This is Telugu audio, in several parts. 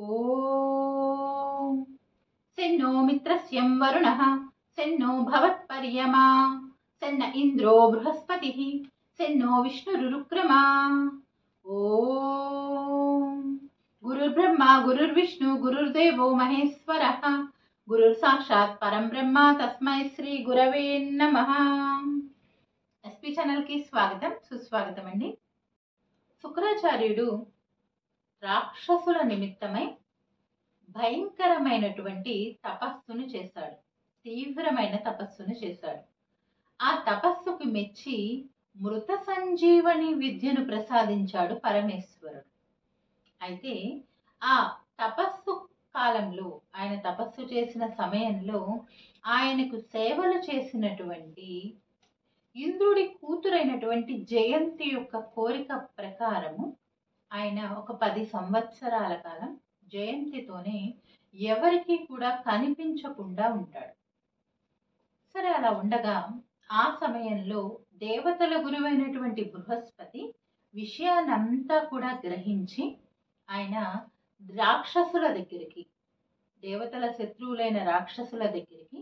ఓం సెన్నో మిత్రస్యం వరుణః సెన్నో భవత్పర్యమా సెన్న ఇంద్రో బృహస్పతిః సెన్నో విష్ణురురుక్రమా. ఓం గురుర్బ్రహ్మ గురుర్విష్ణు గురుర్దేవో మహేశ్వరః గురుర్ సాక్షాత్ పరం బ్రహ్మ తస్మై శ్రీ గురవే నమః. ఎస్పీ ఛానల్ కి స్వాగతం సుస్వాగతం అండి. శుక్రాచార్యుడు రాక్షసుల నిమిత్తమై భయంకరమైనటువంటి తపస్సును చేశాడు. తీవ్రమైన తపస్సును చేశాడు. ఆ తపస్సుకు మెచ్చి మృత సంజీవని విద్యను ప్రసాదించాడు పరమేశ్వరుడు. అయితే ఆ తపస్సు కాలంలో, ఆయన తపస్సు చేసిన సమయంలో ఆయనకు సేవలు చేసినటువంటి ఇంద్రుడి కూతురైనటువంటి జయంతి యొక్క కోరిక ప్రకారము ఆయన ఒక 10 సంవత్సరాల కాలం జయంతితోనే ఎవరికి కూడా కనిపించకుండా ఉంటాడు. సరే, అలా ఉండగా ఆ సమయంలో దేవతల గురువైనటువంటి బృహస్పతి విషయాన్నంతా కూడా గ్రహించి ఆయన రాక్షసుల దగ్గరికి, దేవతల శత్రువులైన రాక్షసుల దగ్గరికి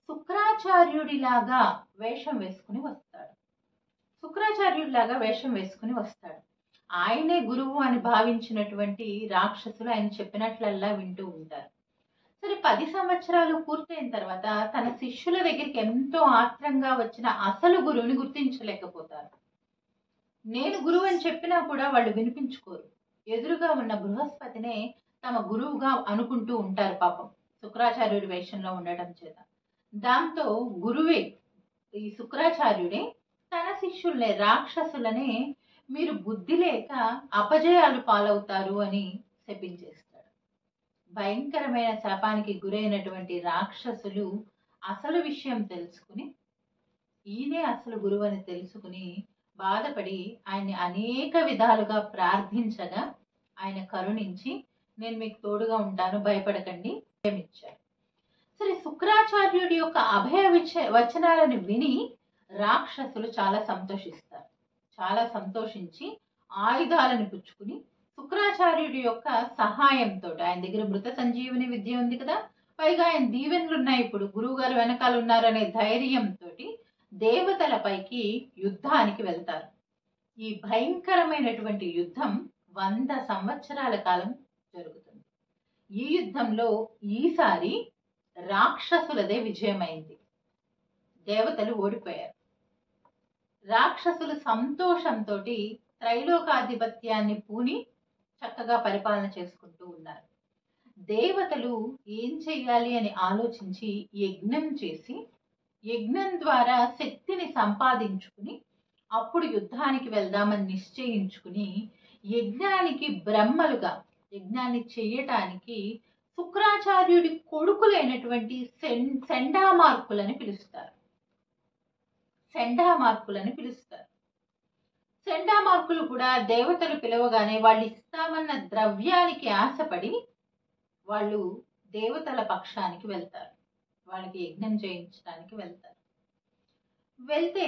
శుక్రాచార్యుడిలాగా వేషం వేసుకుని వస్తాడు. శుక్రాచార్యుడిలాగా వేషం వేసుకుని వస్తాడు. ఆయనే గురువు అని భావించినటువంటి రాక్షసులు ఆయన చెప్పినట్లల్లా వింటూ ఉంటారు. సరే, 10 సంవత్సరాలు పూర్తయిన తర్వాత తన శిష్యుల దగ్గరికి ఎంతో ఆత్రంగా వచ్చిన అసలు గురువుని గుర్తించలేకపోతారు. నేను గురువు అని చెప్పినా కూడా వాళ్ళు వినిపించుకోరు. ఎదురుగా ఉన్న బృహస్పతినే తమ గురువుగా అనుకుంటూ ఉంటారు పాపం, శుక్రాచార్యుడి వేషంలో ఉండటం చేత. దాంతో గురువే, ఈ శుక్రాచార్యుడే తన శిష్యుల్నే, రాక్షసులనే మీరు బుద్ధి లేక అపజయాలు పాలవుతారు అని శపించేస్తాడు. భయంకరమైన శాపానికి గురైనటువంటి రాక్షసులు అసలు విషయం తెలుసుకుని, ఈయనే అసలు గురువు అని తెలుసుకుని బాధపడి ఆయన్ని అనేక విధాలుగా ప్రార్థించగా ఆయన కరుణించి నేను మీకు తోడుగా ఉంటాను, భయపడకండి ఇచ్చారు. సరే, శుక్రాచార్యుడి యొక్క అభయ వచనాలను విని రాక్షసులు చాలా సంతోషిస్తారు. చాలా సంతోషించి ఆయుధాలను పుచ్చుకుని శుక్రాచార్యుడి యొక్క సహాయంతో, ఆయన దగ్గర మృత సంజీవని విద్య ఉంది కదా, పైగా ఆయన దీవెనలు ఉన్నాయి, ఇప్పుడు గురువు గారు వెనకాల ఉన్నారనే ధైర్యంతో దేవతలపైకి యుద్ధానికి వెళ్తారు. ఈ భయంకరమైనటువంటి యుద్ధం 100 సంవత్సరాల కాలం జరుగుతుంది. ఈ యుద్ధంలో ఈసారి రాక్షసులదే విజయమైంది. దేవతలు ఓడిపోయారు. రాక్షసులు సంతోషంతో త్రైలోకాధిపత్యాన్ని పూని చక్కగా పరిపాలన చేసుకుంటూ ఉన్నారు. దేవతలు ఏం చెయ్యాలి అని ఆలోచించి యజ్ఞం చేసి, యజ్ఞం ద్వారా శక్తిని సంపాదించుకుని అప్పుడు యుద్ధానికి వెళ్దామని నిశ్చయించుకుని యజ్ఞానికి బ్రహ్మలుగా, యజ్ఞాన్ని చెయ్యటానికి శుక్రాచార్యుడి కొడుకులైనటువంటి సెండామార్కులని పిలుస్తారు. సెండామార్కులని పిలుస్తారు. సెండామార్కులు కూడా దేవతలు పిలవగానే వాళ్ళు ఇస్తామన్న ద్రవ్యానికి ఆశపడి వాళ్ళు దేవతల పక్షానికి వెళ్తారు. వాళ్ళకి యజ్ఞం చేయించడానికి వెళ్తారు. వెళ్తే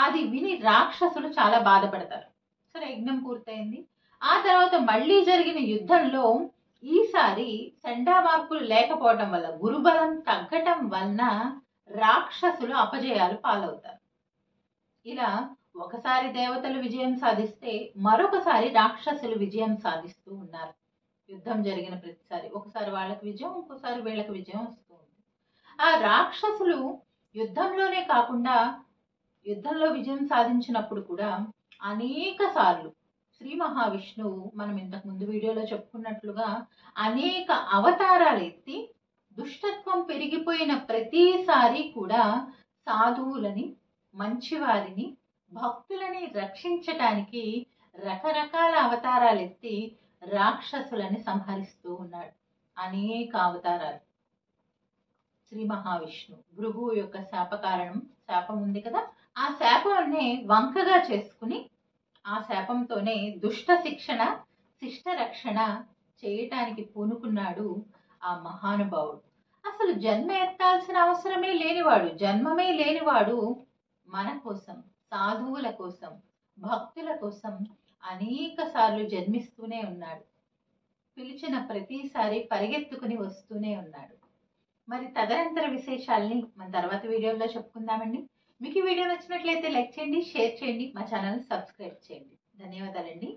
అది విని రాక్షసులు చాలా బాధపడతారు. సరే, యజ్ఞం పూర్తయింది. ఆ తర్వాత మళ్ళీ జరిగిన యుద్ధంలో ఈసారి సెండామార్కులు లేకపోవటం వల్ల, గురుబలం తగ్గటం వలన రాక్షసులు అపజయాలు పాలవుతారు. ఇలా ఒకసారి దేవతలు విజయం సాధిస్తే మరొకసారి రాక్షసులు విజయం సాధిస్తూ ఉన్నారు. యుద్ధం జరిగిన ప్రతిసారి ఒకసారి వాళ్ళకి విజయం, ఇంకోసారి వీళ్ళకి విజయం వస్తూ ఉంది. ఆ రాక్షసులు యుద్ధంలోనే కాకుండా యుద్ధంలో విజయం సాధించినప్పుడు కూడా అనేక సార్లు శ్రీ మహావిష్ణువు, మనం ఇంతకు ముందు వీడియోలో చెప్పుకున్నట్లుగా, అనేక అవతారాలు ఎత్తి దుష్టత్వం పెరిగిపోయిన ప్రతిసారి కూడా సాధువులని, మంచివారిని, భక్తులని రక్షించటానికి రకరకాల అవతారాలు ఎత్తి రాక్షసులని సంహరిస్తూ ఉన్నాడు. అనేక అవతారాలు. శ్రీ మహావిష్ణువు భృగువు యొక్క శాప కారణం, శాపం ఉంది కదా, ఆ శాపాన్ని వంకగా చేసుకుని ఆ శాపంతోనే దుష్ట శిక్షణ, శిష్ట రక్షణ చేయటానికి పూనుకున్నాడు ఆ మహానుభావుడు. అసలు జన్మ ఎత్తాల్సిన అవసరమే లేనివాడు, జన్మమే లేనివాడు మన కోసం, సాధువుల కోసం, భక్తుల కోసం అనేక సార్లు జన్మిస్తూనే ఉన్నాడు. పిలిచిన ప్రతిసారి పరిగెత్తుకుని వస్తూనే ఉన్నాడు. మరి తదనంతర విశేషాలని మన తర్వాత వీడియోలో చెప్పుకుందామండి. మీకు ఈ వీడియో నచ్చినట్లయితే లైక్ చేయండి, షేర్ చేయండి, మా ఛానల్ సబ్స్క్రైబ్ చేయండి. ధన్యవాదాలండి.